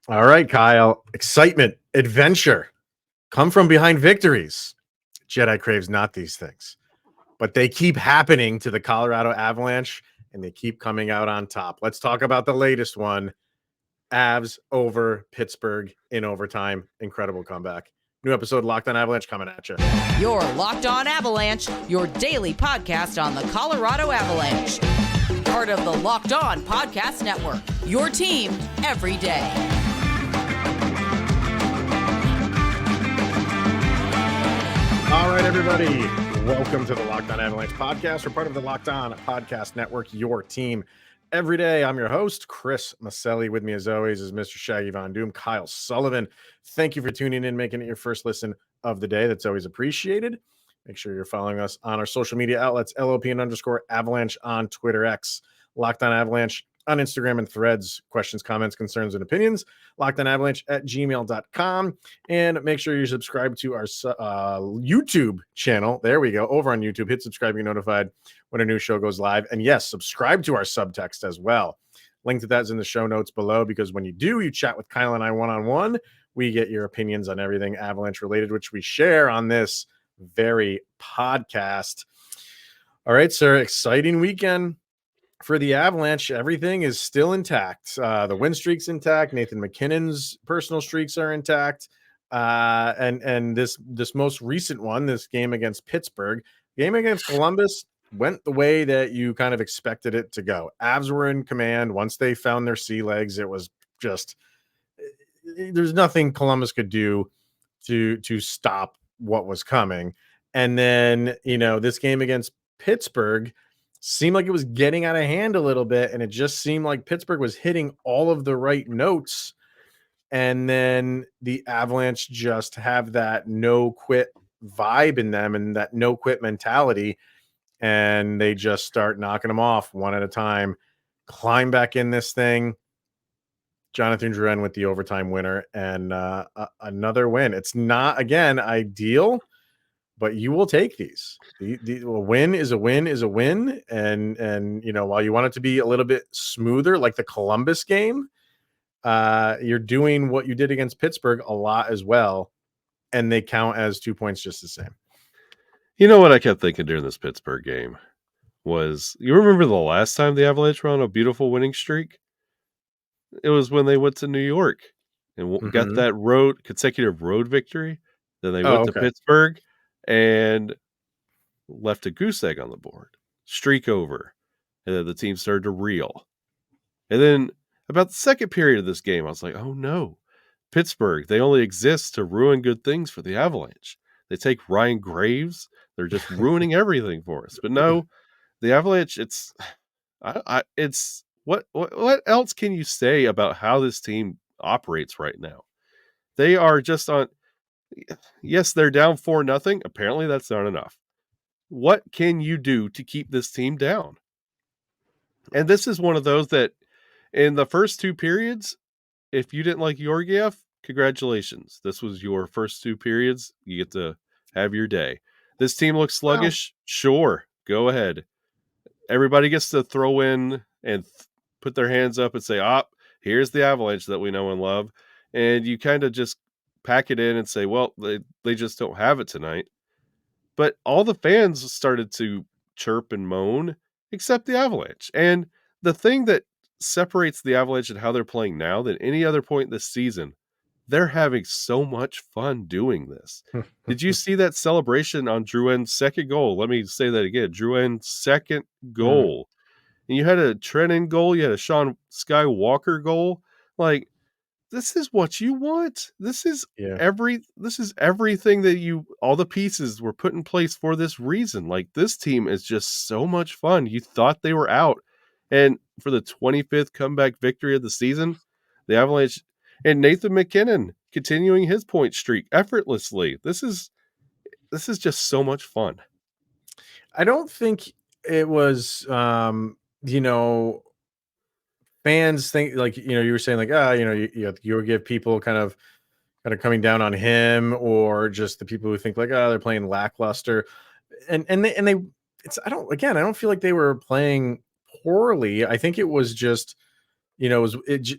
All right, Kyle. Excitement, adventure, come from behind victories. Jedi craves not these things, but they keep happening to the Colorado Avalanche and they keep coming out on top. Let's talk about the latest one. Avs over Pittsburgh in overtime. Incredible comeback. New episode Locked on Avalanche coming at you. Your Locked on Avalanche, your daily podcast on the Colorado Avalanche. Part of the Locked on Podcast Network, your team every day. All right, everybody. Welcome to the Locked on Avalanche podcast. We're part of the Locked on Podcast Network, your team every day. I'm your host, Chris Maselli. With me, as always, is Mr. Shaggy Von Doom, Kyle Sullivan. Thank you for tuning in, making it your first listen of the day. That's always appreciated. Make sure you're following us on our social media outlets, LOPN_Avalanche on Twitter X, Locked on Avalanche on Instagram and Threads. Questions, comments, concerns, and opinions, lockedonavalanche@gmail.com. And make sure you subscribe to our YouTube channel. There we go. Over on YouTube. Hit subscribe, get notified when a new show goes live. And yes, subscribe to our Subtext as well. Link to that is in the show notes below, because when you do, you chat with Kyle and I one-on-one. We get your opinions on everything Avalanche related, which we share on this very podcast. All right, sir. Exciting weekend for the Avalanche. Everything is still intact. The win streak's intact. Nathan MacKinnon's personal streaks are intact. And this most recent one, this game against Pittsburgh, game against Columbus, went the way that you kind of expected it to go. Avs were in command. Once they found their sea legs, it was just, there's nothing Columbus could do to stop what was coming. And then, this game against Pittsburgh seemed like it was getting out of hand a little bit, and it just seemed like Pittsburgh was hitting all of the right notes. And then the Avalanche just have that no quit vibe in them and that no quit mentality. And they just start knocking them off one at a time, climb back in this thing. Jonathan Drouin with the overtime winner and another win. It's not, again, ideal, but you will take these. A win is a win is a win. And while you want it to be a little bit smoother, like the Columbus game, you're doing what you did against Pittsburgh a lot as well. And they count as 2 points just the same. You know what I kept thinking during this Pittsburgh game was, you remember the last time the Avalanche were on a beautiful winning streak? It was when they went to New York and got that consecutive road victory. Then they went to Pittsburgh and left a goose egg on the board, streak over, and then the team started to reel. And then about the second period of this game, I was like, oh no, Pittsburgh, they only exist to ruin good things for the Avalanche. They take Ryan Graves, they're just ruining everything for us. But no, the Avalanche, it's what else can you say about how this team operates right now? They are just on. Yes, they're down 4-0. Apparently, that's not enough. What can you do to keep this team down? And this is one of those that in the first two periods, if you didn't like Georgiev, congratulations. This was your first two periods. You get to have your day. This team looks sluggish. Wow. Sure, go ahead. Everybody gets to throw in and put their hands up and say, here's the Avalanche that we know and love. And you kind of just pack it in and say, well, they just don't have it tonight. But all the fans started to chirp and moan, except the Avalanche. And the thing that separates the Avalanche and how they're playing now than any other point this season, they're having so much fun doing this. Did you see that celebration on Drouin's second goal? Let me say that again. Drouin's second goal. And you had a Trennan goal. You had a Sean Skywalker goal. Like, this is what you want. This is everything that all the pieces were put in place for this reason. Like, this team is just so much fun. You thought they were out. And for the 25th comeback victory of the season, the Avalanche and Nathan MacKinnon continuing his point streak effortlessly. This is just so much fun. I don't think it was, fans think, like, you were saying, like, you give people kind of coming down on him, or just the people who think like, they're playing lackluster, and they I don't feel like they were playing poorly. I think it was just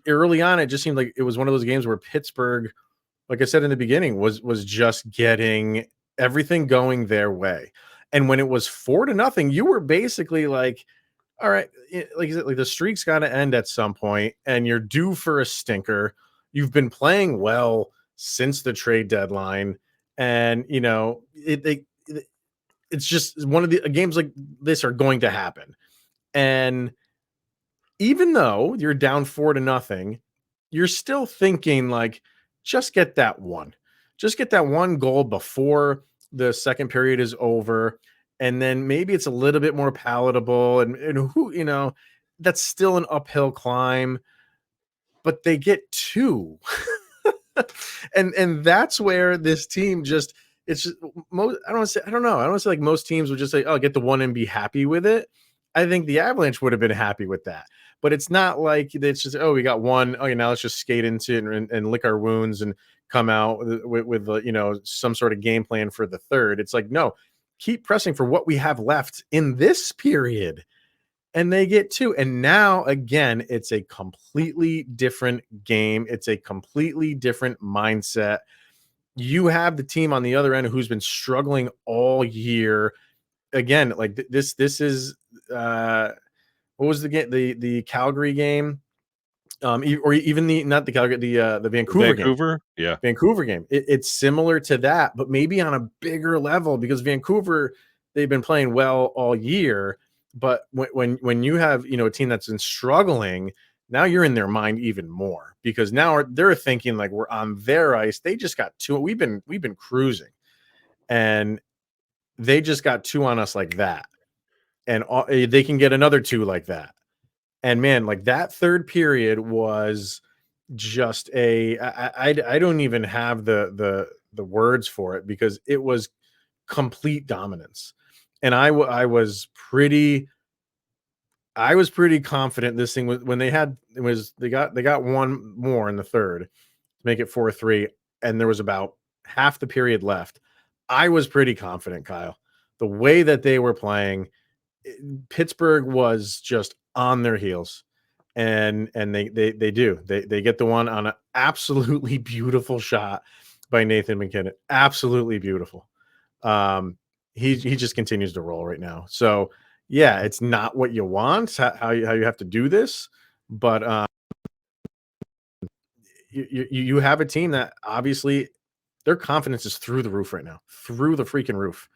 early on, it just seemed like it was one of those games where Pittsburgh, like I said in the beginning, was just getting everything going their way. And when it was 4-0, you were basically like, all right, like you said, like the streak's got to end at some point, and you're due for a stinker. You've been playing well since the trade deadline, and it's just one of the games like this are going to happen. And even though you're down 4-0, you're still thinking like, just get that one goal before the second period is over. And then maybe it's a little bit more palatable. And who, that's still an uphill climb, but they get two. and that's where this team just, it's just most, I don't know. I don't want to say like most teams would just say, oh, get the one and be happy with it. I think the Avalanche would have been happy with that. But it's not like it's just, oh, we got one. Oh, now let's just skate into it and lick our wounds and come out with some sort of game plan for the third. It's like, no, keep pressing for what we have left in this period. And they get two. And now, again, it's a completely different game. It's a completely different mindset. You have the team on the other end who's been struggling all year. Again, like this is what was the game? The Calgary game, or even not the Calgary, the Vancouver game. Yeah, Vancouver game. It's similar to that, but maybe on a bigger level because Vancouver, they've been playing well all year. But when you have a team that's been struggling, now you're in their mind even more because now they're thinking like we're on their ice. They just got two. We've been cruising, and they just got two on us like that. And they can get another two like that. And man, like that third period was just I don't even have the words for it because it was complete dominance. And I was pretty confident this thing was when they got one more in the third to make it 4-3, and there was about half the period left. I was pretty confident, Kyle. The way that they were playing, Pittsburgh was just on their heels, and they get the one on an absolutely beautiful shot by Nathan MacKinnon. Absolutely beautiful. He just continues to roll right now. So yeah, it's not what you want, how you have to do this, but you have a team that obviously their confidence is through the roof right now, through the freaking roof.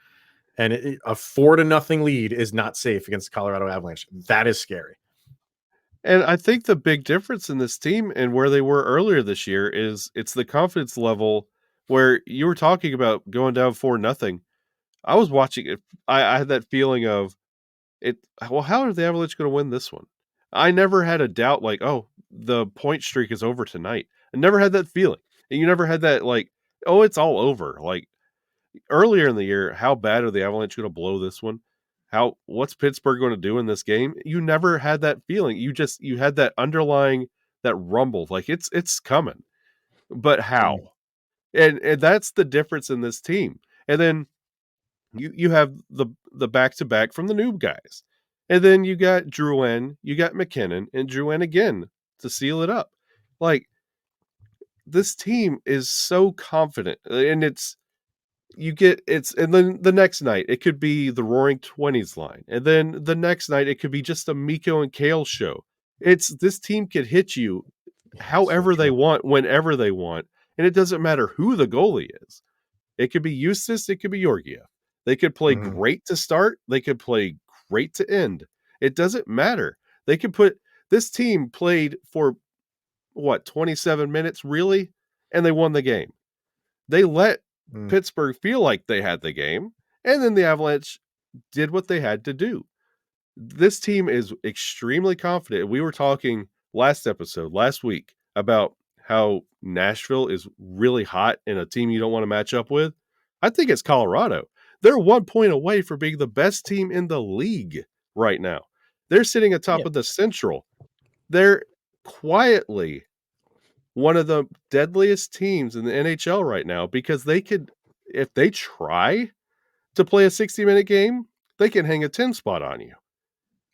And a 4-0 lead is not safe against the Colorado Avalanche. That is scary. And I think the big difference in this team and where they were earlier this year is it's the confidence level where you were talking about going down 4-0. I was watching it. I had that feeling of it. Well, how are the Avalanche going to win this one? I never had a doubt like, oh, the point streak is over tonight. I never had that feeling. And you never had that like, oh, it's all over. Like, earlier in the year, how bad are the Avalanche going to blow this one? What's Pittsburgh going to do in this game? You never had that feeling. You had that underlying, that rumble, like it's coming. But how? And that's the difference in this team. And then you have the back-to-back from the noob guys. And then you got Drouin, you got MacKinnon, and Drouin again to seal it up. Like, this team is so confident, and and then the next night it could be the Roaring 20s line, and then the next night it could be just a Mikko and Kale show. This team could hit you however they want, whenever they want, and it doesn't matter who the goalie is. It could be Eustace, it could be Georgiev. They could play great to start, they could play great to end. It doesn't matter. This team played for 27 minutes really, and they won the game. They let Pittsburgh feel like they had the game, and then the Avalanche did what they had to do. This team is extremely confident. We were talking last week, about how Nashville is really hot and a team you don't want to match up with. I think it's Colorado. They're 1 point away from being the best team in the league right now. They're sitting atop of the Central. They're quietly one of the deadliest teams in the NHL right now because they could, if they try to play a 60-minute game, they can hang a 10 spot on you.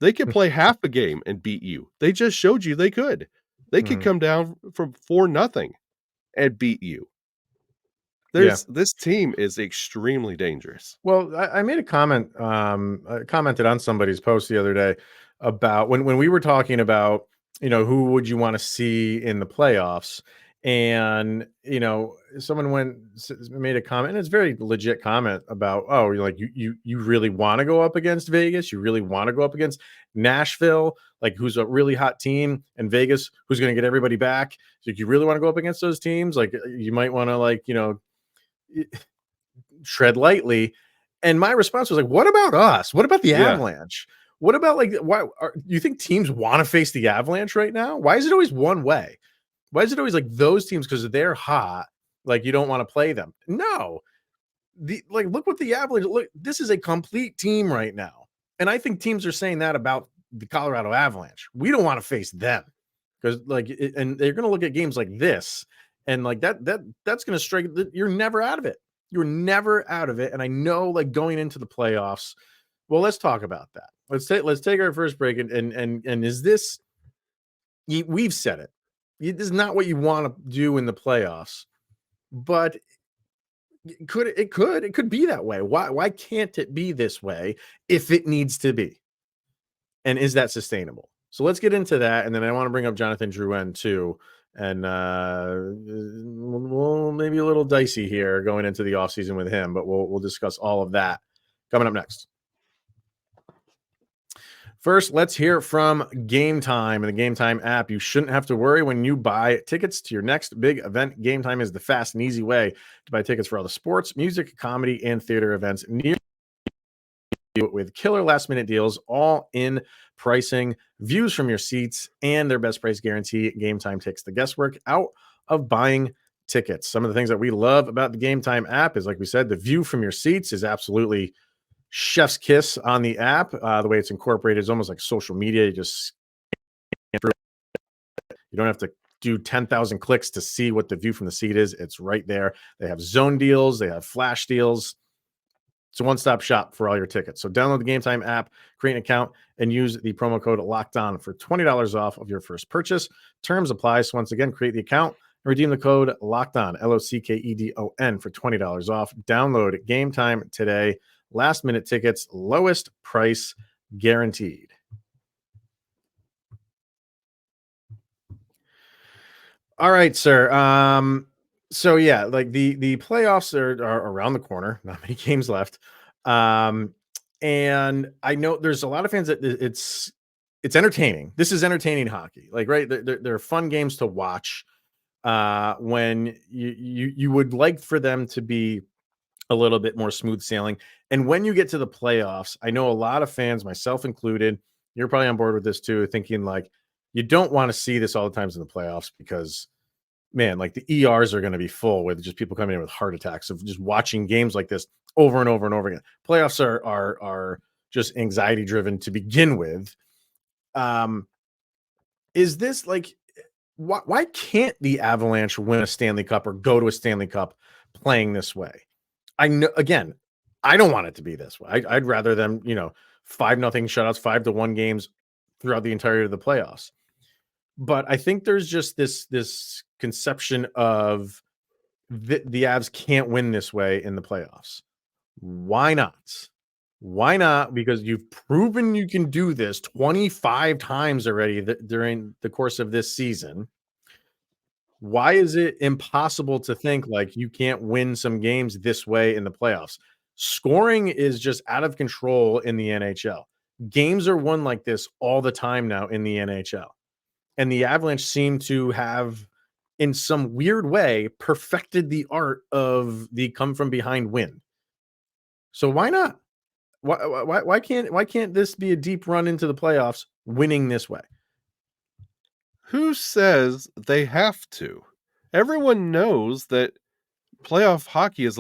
They could play half a game and beat you. They just showed you they could. They could come down from 4-0 and beat you. This team is extremely dangerous. Well, I made a comment. I commented on somebody's post the other day about when we were talking about, who would you want to see in the playoffs, and someone made a comment, and it's a very legit comment about, oh, you're like you really want to go up against Vegas, you really want to go up against Nashville, like who's a really hot team, and Vegas, who's going to get everybody back. So you really want to go up against those teams, like you might want to tread lightly. And my response was like, what about us? What about the Avalanche? What about you think teams want to face the Avalanche right now? Why is it always one way? Why is it always like those teams, because they're hot, like you don't want to play them? No. Look what the Avalanche, look, this is a complete team right now. And I think teams are saying that about the Colorado Avalanche. We don't want to face them because and they're going to look at games like this, and like that's going to strike. You're never out of it. You're never out of it. And I know, like, going into the playoffs, well, let's talk about that. Let's take our first break. And is this, we've said it. This is not what you want to do in the playoffs, but it could be that way. Why can't it be this way if it needs to be? And is that sustainable? So let's get into that. And then I want to bring up Jonathan Drouin too. And we'll maybe a little dicey here going into the offseason with him, but we'll discuss all of that coming up next. First, let's hear from Game Time and the Game Time app. You shouldn't have to worry when you buy tickets to your next big event. Game Time is the fast and easy way to buy tickets for all the sports, music, comedy, and theater events near you, with killer last-minute deals, all in pricing, views from your seats, and their best price guarantee. Game Time takes the guesswork out of buying tickets. Some of the things that we love about the Game Time app is, like we said, the view from your seats is absolutely chef's kiss on the app. The way it's incorporated is almost like social media. You just scan through it. You don't have to do 10,000 clicks to see what the view from the seat is. It's right there. They have zone deals. They have flash deals. It's a one-stop shop for all your tickets. So download the Game Time app, create an account, and use the promo code LOCKEDON for $20 off of your first purchase. Terms apply. So once again, create the account and redeem the code LOCKEDON, LOCKEDON, for $20 off. Download Game Time today. Last-minute tickets, lowest price guaranteed. All right, sir. So yeah, like the playoffs are around the corner. Not many games left. And I know there's a lot of fans that it's entertaining. This is entertaining hockey. Like, right, they're fun games to watch. When you would like for them to be a little bit more smooth sailing. And when you get to the playoffs, I know a lot of fans, myself included, you're probably on board with this too, thinking like you don't want to see this all the times in the playoffs because, man, like the ERs are going to be full with just people coming in with heart attacks of just watching games like this over and over and over again. Playoffs are just anxiety driven to begin with. Is this like, why can't the Avalanche win a Stanley Cup or go to a Stanley Cup playing this way? I know, again, I don't want it to be this way. I'd rather them, 5-0 shutouts, 5-1 games throughout the entirety of the playoffs. But I think there's just this conception of the Avs can't win this way in the playoffs. Why not? Why not? Because you've proven you can do this 25 times already during the course of this season. Why is it impossible to think like you can't win some games this way in the playoffs? Scoring is just out of control in the NHL. Games are won like this all the time now in the NHL. And the Avalanche seem to have, in some weird way, perfected the art of the come from behind win. So why not? Why can't this be a deep run into the playoffs winning this way? Who says they have to? Everyone knows that playoff hockey is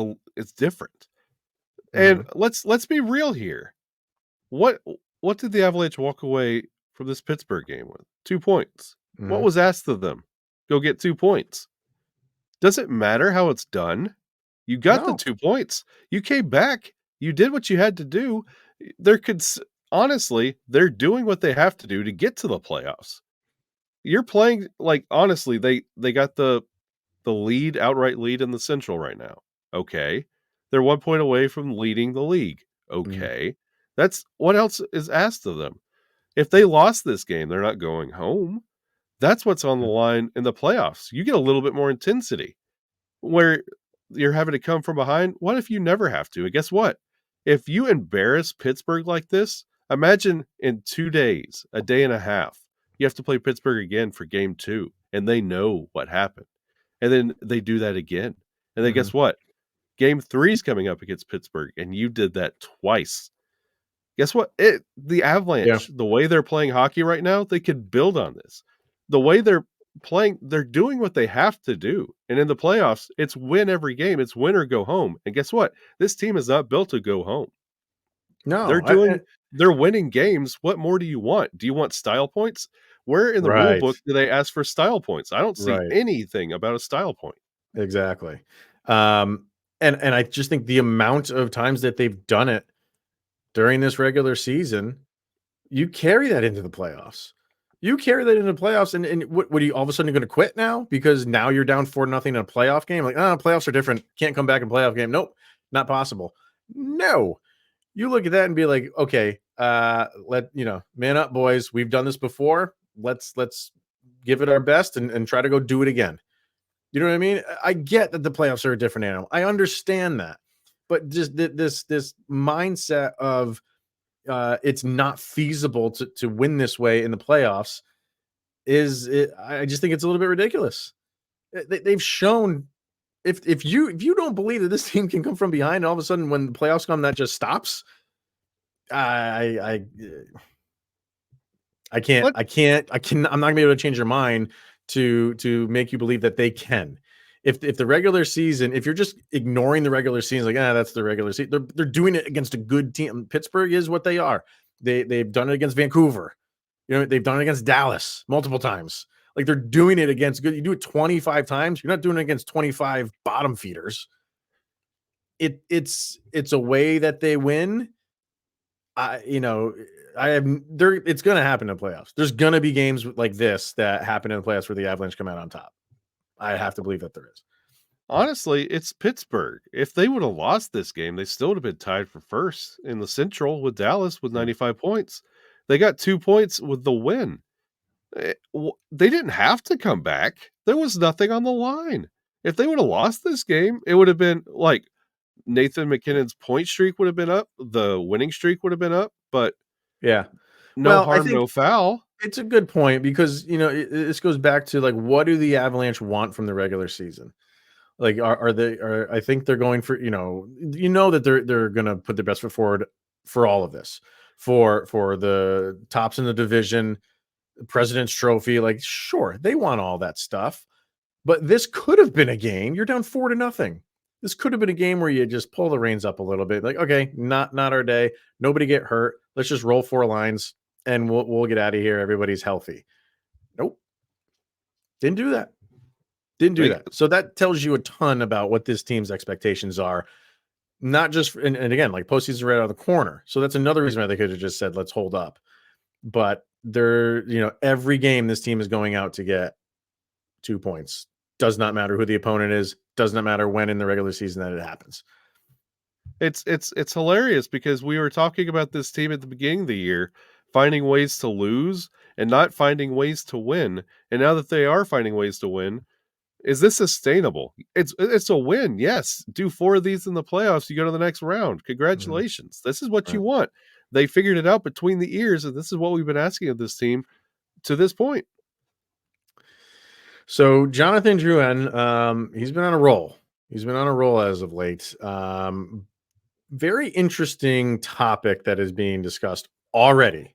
different. And let's be real here. What did the Avalanche walk away from this Pittsburgh game with? 2 points. What was asked of them? Go get 2 points. Does it matter how it's done? You got the 2 points. You came back. You did what you had to do. There could honestly, they're doing what they have to do to get to the playoffs. You're playing like honestly, they got the lead, outright lead in the Central right now. Okay. They're 1 point away from leading the league. Mhm. Okay. That's what else is asked of them. If they lost this game, they're not going home. That's what's on the line in the playoffs. You get a little bit more intensity where you're having to come from behind. What if you never have to? And guess what? If you embarrass Pittsburgh like this, imagine in 2 days, a day and a half, you have to play Pittsburgh again for game 2, and they know what happened. And then they do that again. And then Mhm. guess what? Game 3 is coming up against Pittsburgh, and you did that twice. Guess what? The Yeah. Avalanche, the way they're playing hockey right now, they could build on this. The way they're playing, they're doing what they have to do. And in the playoffs, it's win every game. It's win or go home. And guess what? This team is not built to go home. No, They're winning games. What more do you want? Do you want style points? Where in the rule right, book do they ask for style points? I don't see right. anything about a style point. Exactly. And I just think the amount of times that they've done it during this regular season, you carry that into the playoffs. You carry that into the playoffs, and what are you all of a sudden going to quit now because now you're down 4-0 in a playoff game? Like, oh, playoffs are different. Can't come back in playoff game. Nope, not possible. No, you look at that and be like, okay, man up, boys. We've done this before. Let's give it our best and try to go do it again. You know what I mean? I get that the playoffs are a different animal. I understand that. But just this mindset of it's not feasible to win this way in the playoffs I just think it's a little bit ridiculous. They've shown if you don't believe that this team can come from behind, and all of a sudden when the playoffs come, that just stops. I can't. What? I'm not gonna be able to change your mind to make you believe that they can. If the regular season, if you're just ignoring the regular season, like that's the regular season, they're doing it against a good team. Pittsburgh is what they are. They've done it against Vancouver. You know, they've done it against Dallas multiple times. Like they're doing it against good. You do it 25 times. You're not doing it against 25 bottom feeders. It's a way that they win. It's going to happen in the playoffs. There's going to be games like this that happen in the playoffs where the Avalanche come out on top. I have to believe that there is. Honestly, it's Pittsburgh. If they would have lost this game, they still would have been tied for first in the Central with Dallas with 95 points. They got 2 points with the win. They didn't have to come back. There was nothing on the line. If they would have lost this game, it would have been like Nathan MacKinnon's point streak would have been up. The winning streak would have been up, but Yeah. no Well, I harm, think no foul. it's a good point because, this goes back to like, what do the Avalanche want from the regular season? Like, I think they're going for, that they're going to put their best foot forward for all of this, for the tops in the division, President's Trophy. Like, sure, they want all that stuff, but this could have been a game. You're down 4-0. This could have been a game where you just pull the reins up a little bit. Like, okay, not our day. Nobody get hurt. Let's just roll 4 lines and we'll get out of here. Everybody's healthy. Nope. Didn't do that. Didn't do that. So that tells you a ton about what this team's expectations are. Not just, and again, like postseason right out of the corner. So that's another reason why they could have just said, let's hold up. But every game this team is going out to get 2 points. Does not matter who the opponent is. Does not matter when in the regular season that it happens. It's hilarious because we were talking about this team at the beginning of the year, finding ways to lose and not finding ways to win. And now that they are finding ways to win, is this sustainable? It's a win. Yes. Do 4 of these in the playoffs. You go to the next round. Congratulations. This is what you want. They figured it out between the ears, and this is what we've been asking of this team to this point. So Jonathan Drouin, he's been on a roll. He's been on a roll as of late. Very interesting topic that is being discussed already.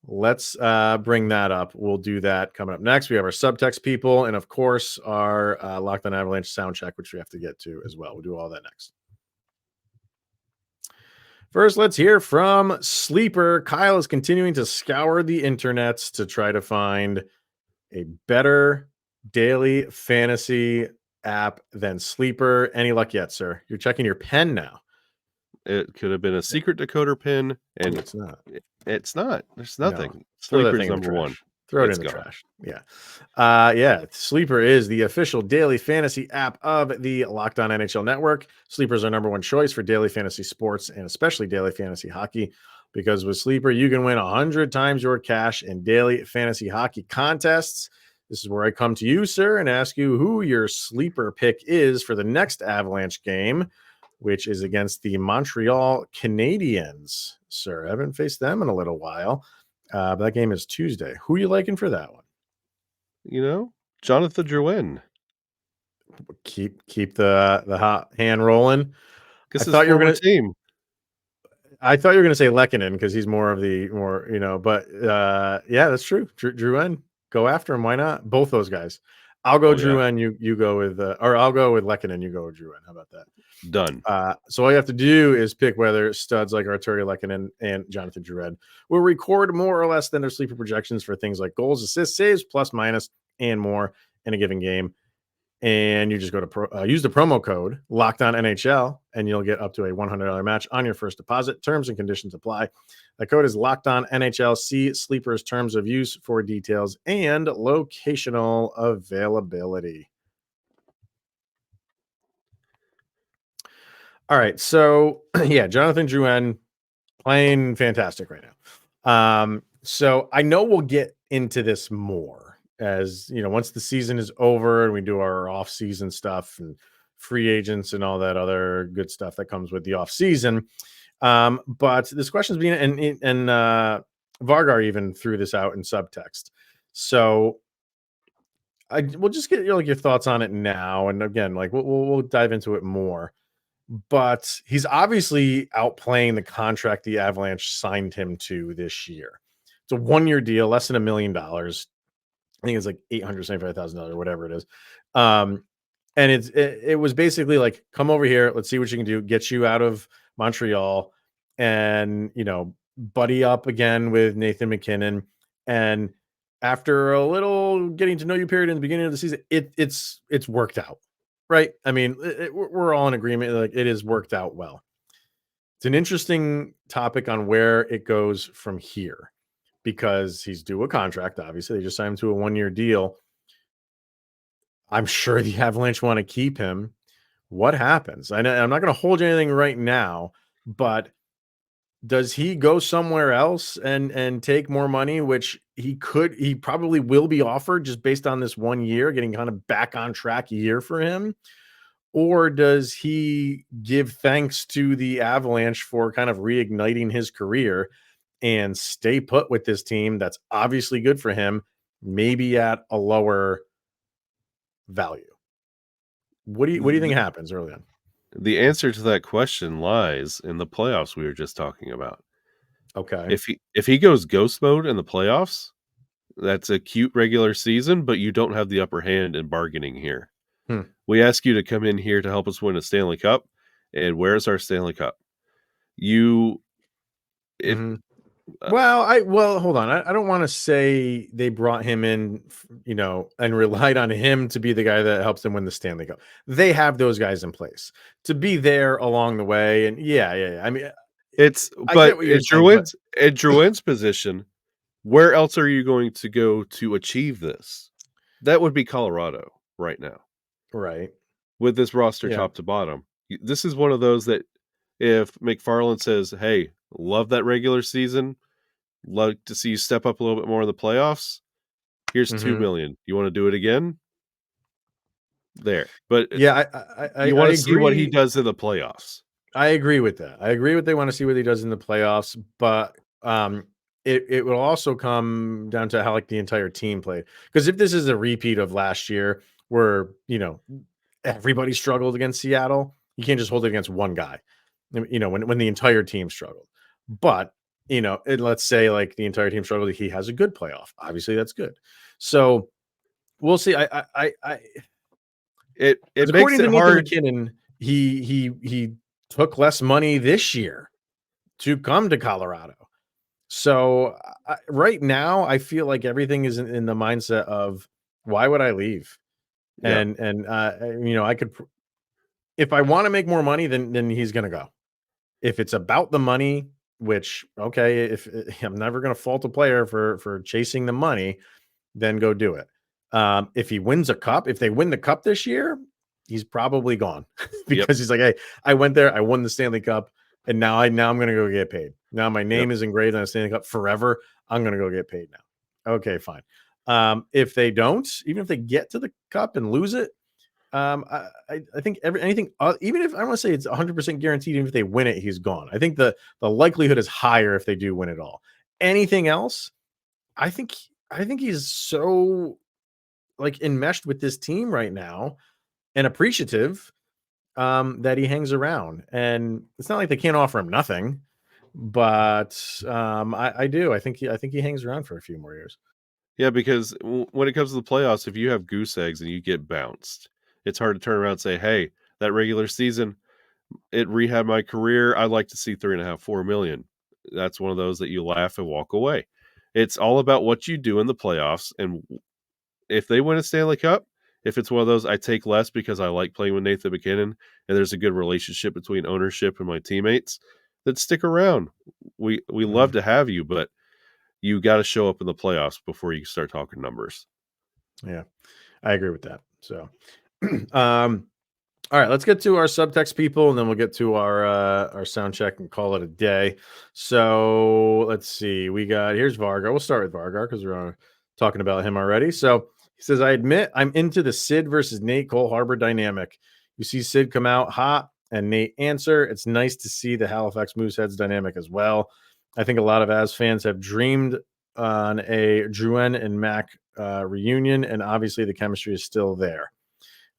Let's bring that up. We'll do that coming up next. We have our subtext people, and of course our Locked On Avalanche soundcheck, which we have to get to as well. We'll do all that next. First, let's hear from Sleeper. Kyle is continuing to scour the internets to try to find a better daily fantasy app than Sleeper. Any luck yet, sir? You're checking your pen now. It could have been a secret decoder pin, and It's not. it's not. There's No. nothing. Throw that Sleeper's thing in the number one. trash. Throw it It's in the gone. trash. Yeah. Yeah. Sleeper is the official daily fantasy app of the Locked On NHL Network. Sleeper is our number one choice for daily fantasy sports and especially daily fantasy hockey, because with Sleeper, you can win 100 times your cash in daily fantasy hockey contests. This is where I come to you, sir, and ask you who your sleeper pick is for the next Avalanche game, which is against the Montreal Canadiens. Sir, I haven't faced them in a little while. But that game is Tuesday. Who are you liking for that one? Jonathan Drouin. Keep the hot hand rolling. Because I thought you were gonna team. I thought you were gonna say Lehkonen because he's more of the but yeah, that's true. Drouin, go after him. Why not? Both those guys. I'll go Drouin. You go with or I'll go with Lehkonen. You go with Drouin. How about that? Done. So all you have to do is pick whether studs like Arturi Lehkonen and Jonathan Drouin will record more or less than their sleeper projections for things like goals, assists, saves, plus, minus, and more in a given game. And you just go to use the promo code Locked On NHL, and you'll get up to a $100 match on your first deposit. Terms and conditions apply. The code is Locked On NHL. See Sleeper's terms of use for details and locational availability. All right, so yeah, Jonathan Drouin playing fantastic right now. So I know we'll get into this more as once the season is over and we do our off-season stuff and free agents and all that other good stuff that comes with the off-season. But this question's being and Vargar even threw this out in subtext. So we'll just get your thoughts on it now, and again, we'll dive into it more. But he's obviously outplaying the contract the Avalanche signed him to this year. It's a 1-year deal, less than $1 million. I think it's like $875,000, whatever it is. And it was basically like, come over here, let's see what you can do, get you out of Montreal, and buddy up again with Nathan MacKinnon. And after a little getting to know you period in the beginning of the season, it's worked out. Right. I mean, we're all in agreement. Like, it has worked out well. It's an interesting topic on where it goes from here, because he's due a contract. Obviously, they just signed him to a 1-year deal. I'm sure the Avalanche want to keep him. What happens? I'm not going to hold you anything right now, but does he go somewhere else and take more money, which he probably will be offered just based on this 1 year, getting kind of back on track year for him? Or does he give thanks to the Avalanche for kind of reigniting his career and stay put with this team that's obviously good for him, maybe at a lower value? What do you think happens early on? The answer to that question lies in the playoffs we were just talking about. Okay. If he goes ghost mode in the playoffs, that's a cute regular season, but you don't have the upper hand in bargaining here. We ask you to come in here to help us win a Stanley Cup, and where's our Stanley Cup? Well, hold on. I don't want to say they brought him in, and relied on him to be the guy that helps them win the Stanley Cup. They have those guys in place to be there along the way. And yeah. I mean, in Drouin's position, where else are you going to go to achieve this? That would be Colorado right now. Right. With this roster top to bottom. This is one of those that if McFarland says, hey, love that regular season, love to see you step up a little bit more in the playoffs, here's $2 million. You want to do it again? There. But yeah, you want to see what he does in the playoffs. I agree with that. I agree with they want to see what he does in the playoffs, but it will also come down to how the entire team played. Because if this is a repeat of last year where, everybody struggled against Seattle, you can't just hold it against one guy, when the entire team struggled. But, let's say the entire team struggled, he has a good playoff. Obviously that's good. So we'll see. It according makes to it Nathan hard. MacKinnon, he took less money this year to come to Colorado. So right now, I feel like everything is in the mindset of, why would I leave? Yeah. And I could, if I want to make more money, then he's going to go. If it's about the money, which, okay, if I'm never going to fault a player for chasing the money, then go do it. If he wins a cup, if they win the cup this year, he's probably gone because he's like, hey, I went there, I won the Stanley Cup, and now I'm going to go get paid. Now my name is engraved on a Stanley Cup forever. I'm going to go get paid now. Okay, fine. If they don't, even if they get to the cup and lose it, I think anything, even if I want to say it's 100% guaranteed, even if they win it, he's gone. I think the likelihood is higher if they do win it all. Anything else, I think he's so like enmeshed with this team right now and appreciative that he hangs around. And it's not like they can't offer him nothing, but I do. I think he hangs around for a few more years. Yeah, because when it comes to the playoffs, if you have goose eggs and you get bounced, it's hard to turn around and say, hey, that regular season, it rehabbed my career. I'd like to see 3.5, 4 million. That's one of those that you laugh and walk away. It's all about what you do in the playoffs. And if they win a Stanley Cup, if it's one of those, I take less because I like playing with Nathan MacKinnon and there's a good relationship between ownership and my teammates, that stick around. We love to have you, but you got to show up in the playoffs before you start talking numbers. Yeah, I agree with that. So, all right, let's get to our subtext people, and then we'll get to our sound check and call it a day. So let's see. Here's Vargar. We'll start with Vargar because we're talking about him already. So he says, I admit I'm into the Sid versus Nate Cole Harbor dynamic. You see Sid come out hot and Nate answer. It's nice to see the Halifax Mooseheads dynamic as well. I think a lot of As fans have dreamed on a Drouin and Mac reunion, and obviously the chemistry is still there.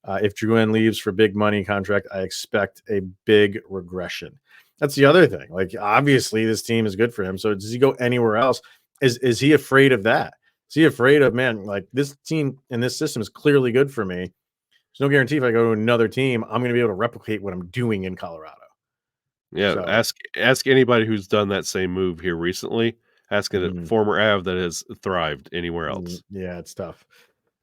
If Drouin leaves for big money contract, I expect a big regression. That's the other thing. Like, obviously, this team is good for him. So does he go anywhere else? Is he afraid of that? Is he afraid of, man, like this team and this system is clearly good for me? There's no guarantee if I go to another team, I'm going to be able to replicate what I'm doing in Colorado. Yeah, So, ask anybody who's done that same move here recently. Ask a former Av that has thrived anywhere else. Yeah, it's tough.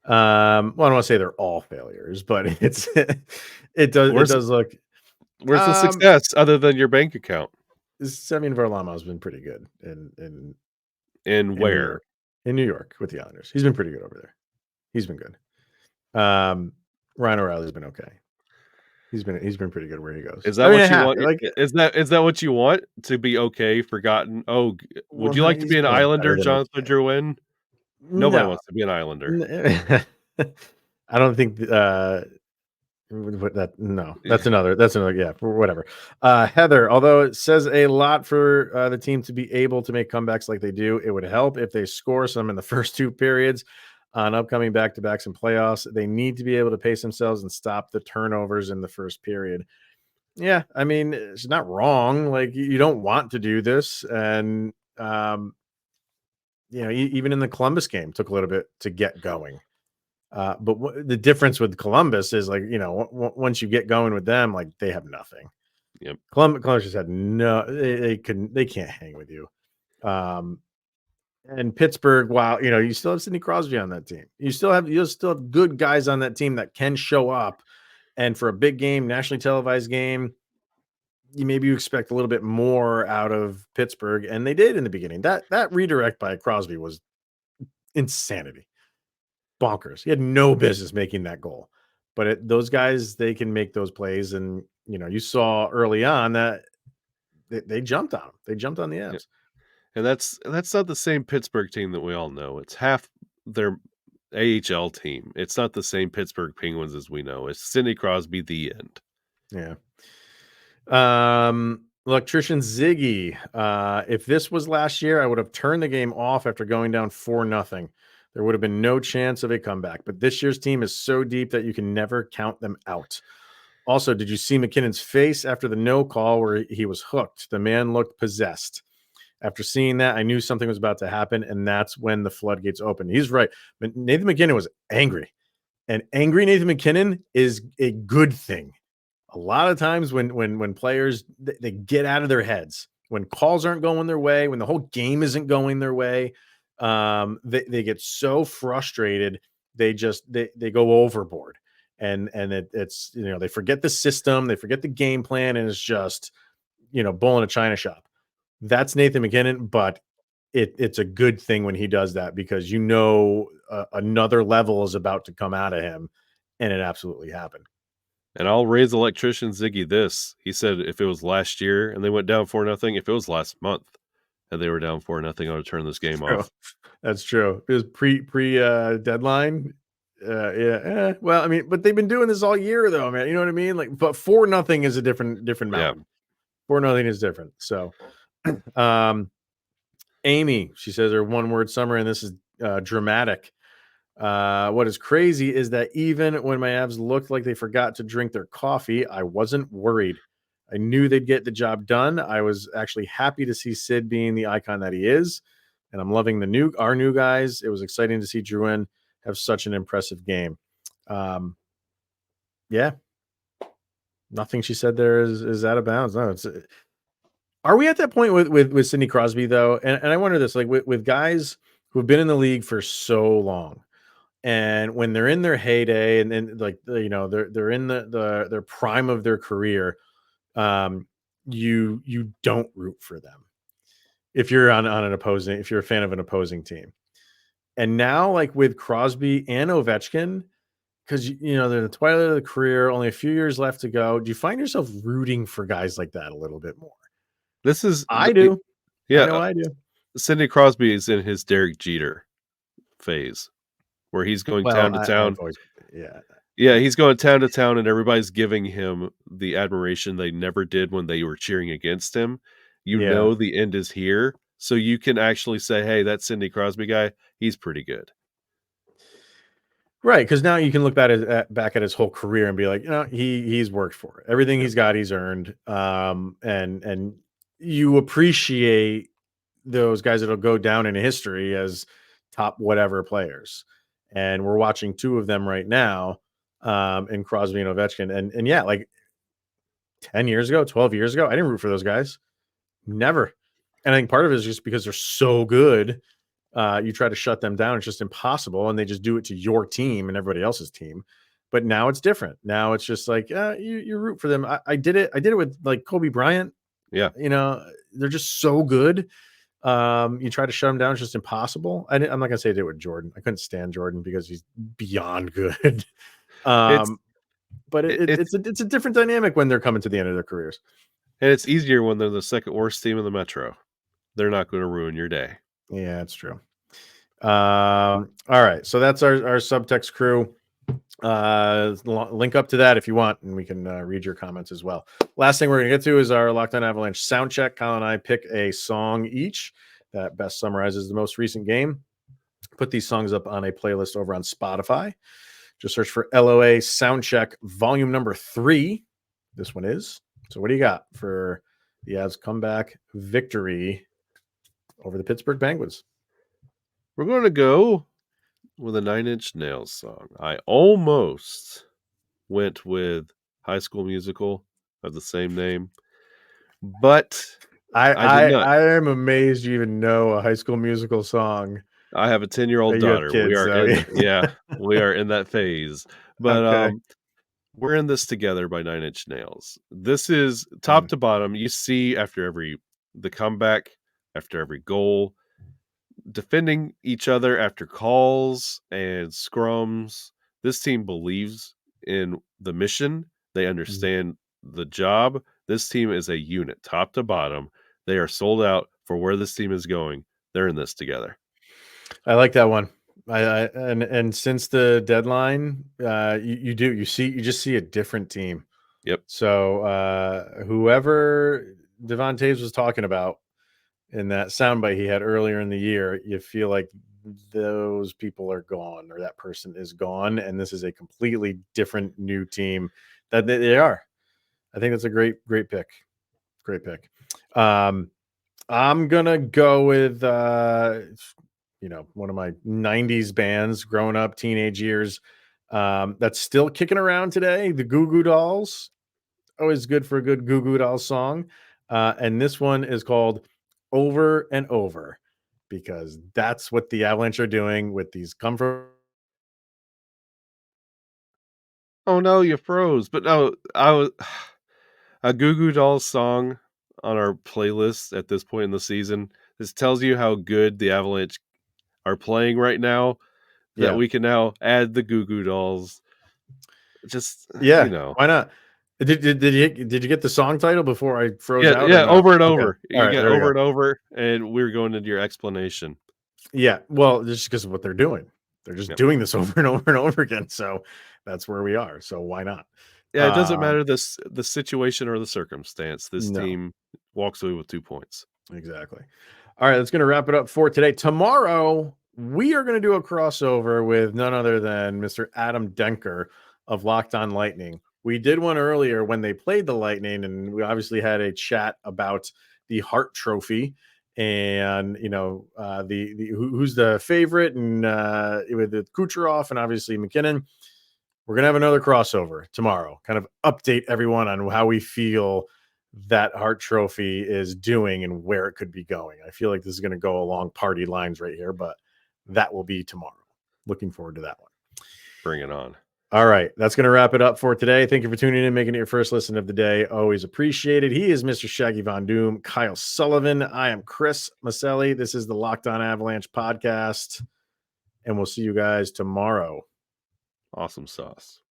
Well, I don't want to say they're all failures, but it does look. Where's the success other than your bank account? Semyon Varlamov has been pretty good in where? In New York with the Islanders. He's been pretty good over there. He's been good. Ryan O'Reilly's been okay. He's been pretty good where he goes. Is that what you want? Like, is that what you want to be okay? Forgotten? Oh, would you like to be an Islander, Jonathan Drouin? Nobody wants to be an Islander. I don't think that's another. Yeah, whatever. Heather, although it says a lot for the team to be able to make comebacks like they do, it would help if they score some in the first two periods on upcoming back-to-backs and playoffs. They need to be able to pace themselves and stop the turnovers in the first period. Yeah, I mean, it's not wrong. Like, you don't want to do this, and even in the Columbus game, took a little bit to get going. But the difference with Columbus is, like, once you get going with them, like, they have nothing. Yep. Columbus just had they can't hang with you. And Pittsburgh, while you still have Sidney Crosby on that team, you still have good guys on that team that can show up. And for a big game, nationally televised game, you expect a little bit more out of Pittsburgh, and they did in the beginning. That redirect by Crosby was insanity, bonkers. He had no business making that goal, but those guys, they can make those plays, and you saw early on that they jumped on him. They jumped on the Avs. Yeah. And that's not the same Pittsburgh team that we all know. It's half their AHL team. It's not the same Pittsburgh Penguins as we know. It's Sidney Crosby, the end. Yeah. Electrician Ziggy. If this was last year, I would have turned the game off after going down 4-0. There would have been no chance of a comeback. But this year's team is so deep that you can never count them out. Also, did you see MacKinnon's face after the no call where he was hooked? The man looked possessed. After seeing that, I knew something was about to happen, and that's when the floodgates opened. He's right. But Nathan MacKinnon was angry, and angry Nathan MacKinnon is a good thing. A lot of times when players, they get out of their heads, when calls aren't going their way, when the whole game isn't going their way, they get so frustrated, they go overboard, and it's they forget the system, they forget the game plan, and it's just bull in a china shop. That's Nathan MacKinnon, but it's a good thing when he does that because another level is about to come out of him, and it absolutely happened. And I'll raise electrician Ziggy this. He said if it was last year and they went down 4-0, if it was last month and they were down 4-0, I would turn this game off. That's true. It was pre deadline. Yeah. Well, I mean, but they've been doing this all year, though, man. You know what I mean? Like, but 4-0 is a different mountain. 4-0 is different. So, Amy, she says her one-word summary, and this is dramatic. What is crazy is that even when my Avs looked like they forgot to drink their coffee, I wasn't worried. I knew they'd get the job done. I was actually happy to see Sid being the icon that he is, and I'm loving our new guys. It was exciting to see Drouin have such an impressive game. Yeah, nothing she said there is out of bounds. No, are we at that point with Sidney Crosby though? And I wonder this, like with guys who've been in the league for so long. And when they're in their heyday and like, they're in their prime of their career, you don't root for them if you're if you're a fan of an opposing team. And now, like with Crosby and Ovechkin, because they're in the twilight of the career, only a few years left to go. Do you find yourself rooting for guys like that a little bit more? I do. Yeah, I know I do. Sidney Crosby is in his Derek Jeter phase, where he's going town to town. He's going town to town, and everybody's giving him the admiration they never did when they were cheering against him. Know the end is here, so you can actually say, "Hey, that Sidney Crosby guy, he's pretty good." Right, because now you can look back at his whole career and be like, he's worked for it. Everything he's got, he's earned. And you appreciate those guys that'll go down in history as top whatever players. And we're watching two of them right now, in Crosby and Ovechkin. And yeah, like 10 years ago, 12 years ago, I didn't root for those guys. Never. And I think part of it is just because they're so good. You try to shut them down. It's just impossible. And they just do it to your team and everybody else's team. But now it's different. Now it's just like, you root for them. I did it. I did it with like Kobe Bryant. Yeah. They're just so good. You try to shut them down. It's just impossible. I'm not going to say I did it with Jordan. I couldn't stand Jordan because he's beyond good. But it's a different dynamic when they're coming to the end of their careers. And it's easier when they're the second worst team in the Metro. They're not going to ruin your day. Yeah, that's true. All right. So that's our Subtext crew. Link up to that if you want, and we can read your comments as well. Last thing we're going to get to is our Locked On Avalanche Soundcheck. Kyle and I pick a song each that best summarizes the most recent game. Put these songs up on a playlist over on Spotify. Just search for LOA Soundcheck Volume number 3. This one is. So what do you got for the Avs comeback victory over the Pittsburgh Penguins? We're going to go with a 9 Inch Nails song. I almost went with High School Musical of the same name, but I am amazed you even know a High School Musical song. I have a 10-year-old daughter. Kids, we are in that phase. But okay. We're in this together by 9 Inch Nails. This is top to bottom. You see after the comeback, after every goal, defending each other after calls and scrums. This team believes in the mission. They understand the job. This team is a unit, top to bottom. They are sold out for where this team is going. They're in this together. I like that one. And since the deadline, you just see a different team. Yep. So whoever Devon Taves was talking about in that soundbite he had earlier in the year, you feel like those people are gone, or that person is gone, and this is a completely different new team that they are. I think that's a great pick. Great pick. I'm gonna go with one of my 90s bands growing up, teenage years, that's still kicking around today, the Goo Goo Dolls. Always good for a good Goo Goo Dolls song. And this one is called Over and Over, because that's what the Avalanche are doing with these comfort. Oh no, you froze. But no, I was a Goo Goo Dolls song on our playlist at this point in the season. This tells you how good the Avalanche are playing right now, that we can now add the Goo Goo Dolls. Just, why not? Did you get the song title before I froze out? Yeah, over and Okay. over. You All get right, over and over, and we're going into your explanation. Yeah, well, just because of what they're doing. They're just doing this over and over and over again. So that's where we are. So why not? Yeah, it doesn't matter the situation or the circumstance. This No. team walks away with 2 points. Exactly. All right, that's going to wrap it up for today. Tomorrow, we are going to do a crossover with none other than Mr. Adam Denker of Locked On Lightning. We did one earlier when they played the Lightning, and we obviously had a chat about the Hart Trophy and who's the favorite, and with the Kucherov and obviously MacKinnon. We're gonna have another crossover tomorrow. Kind of update everyone on how we feel that Hart Trophy is doing and where it could be going. I feel like this is going to go along party lines right here, but that will be tomorrow. Looking forward to that one. Bring it on. All right. That's going to wrap it up for today. Thank you for tuning in, making it your first listen of the day. Always appreciated. He is Mr. Shaggy Von Doom, Kyle Sullivan. I am Chris Maselli. This is the Locked On Avalanche podcast, and we'll see you guys tomorrow. Awesome sauce.